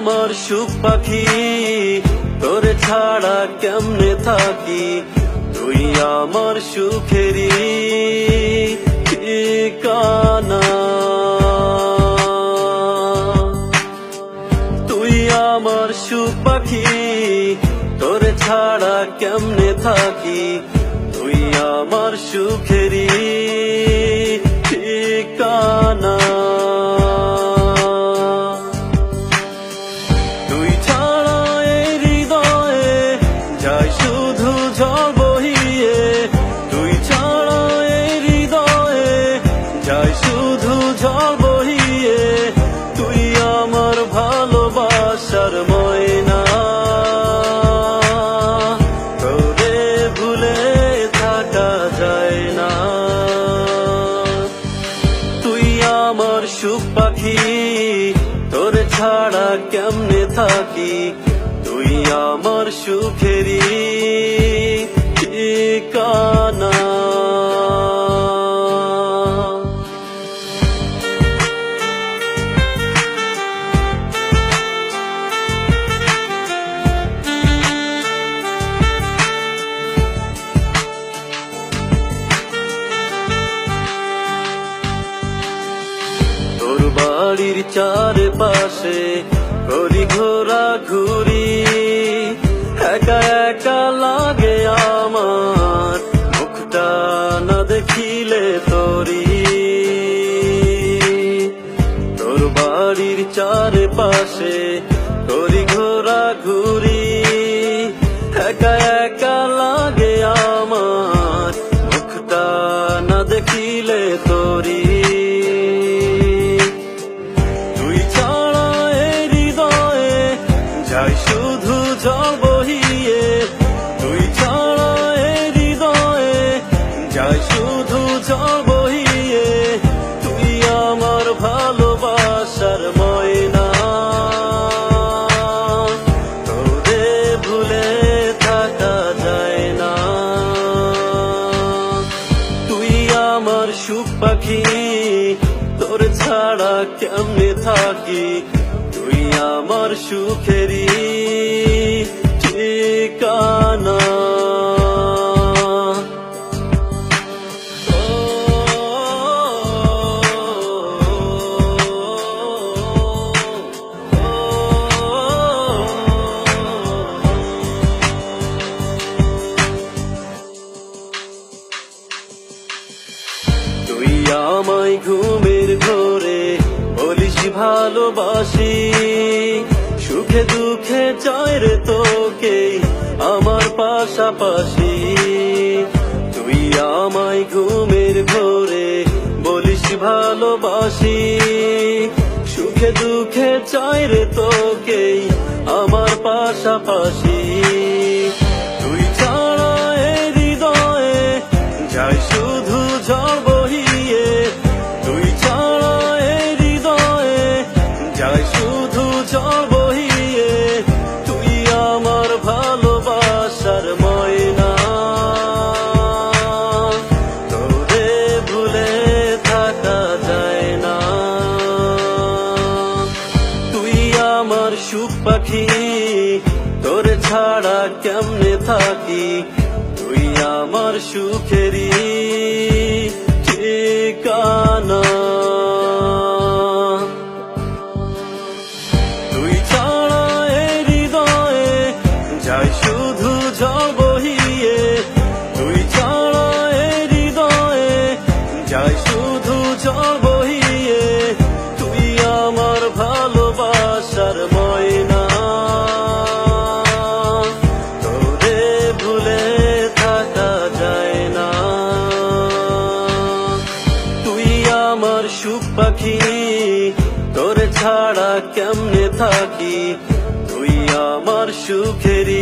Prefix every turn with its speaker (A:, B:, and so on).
A: আমার সুখ পাখি, তোরে ছাড়া কেমনে থাকি, তুই আমার সুখেরই ঠিকানা। তুই আমার সুখ পাখি, তোরে ছাড়া কেমনে থাকি, তুই আমার সুখেরই ঠিকানা। তুই ছাড়া এই হৃদয়ে যায় শুধু ঝড় বহিয়ে, তুই ছাড়া এই হৃদয়ে যায় শুধু ঝড় বহিয়ে, তুই আমার ভালোবাসার ময়না, তোরে ভুলে থাকা যায় না। তুই আমার সুখ পাখি, তোরে ছাড়া কেমনে থাকি, তুই আমার সুখেরই ঠিকানা। তোর বাড়ির চারপাশে করি ঘোরা ঘুরি, একা একা লাগে আমার মুখটা না দেখিলে তোরি। তোর বাড়ির চারপাশে করি ঘোরা ঘুরি, একা একা লাগে আমার মুখটা না দেখিলে তোরি। যায় শুধু ঝড় বহিয়ে, তুই ছাড়া এই হৃদয়ে যায় শুধু ঝড় বহিয়ে, তুই আমার ভালোবাসার ময়না, তোরে ভুলে থাকা যায় না। তুই আমার সুখ পাখি, তোর ছাড়া কেমনে থাকি, তুই আমার সুখেরই ঠিকানা। তুই আমায় ঘুমের ঘোরে বলিস ভালোবাসি, সুখে দুঃখে চাই রে তোকে আমার পাশাপাশি। তুই আমায় ঘুমের ঘোরে বলিস ভালোবাসি, সুখে দুঃখে চাই রে তোকে আমার পাশাপাশি। তুই ছাড়া এই হৃদয়ে যায় শুধু ঝড় বহিয়ে, তুই ছাড়া এই হৃদয়ে যায় শুধু ঝড় বহিয়ে, তুই আমার ভালোবাসার ময়না, তোরে ভুলে থাকা যায় না। তুই আমার সুখ পাখি, তোরে ছাড়া কেমনে থাকি, তুই আমার সুখেরই ঠিকানা। তুই ছাড়া এই হৃদয়ে যায় শুধু ঝড় বহিয়ে, তুই ছাড়া এই হৃদয়ে যায় শুধু ঝড় বহিয়ে, তুই আমার ভালোবাসার ময়না, তোরে ভুলে থাকা যায় না। তুই আমার সুখ পাখি, তোরে ছাড়া কেমনে থাকি, তুই আমার সুখেরই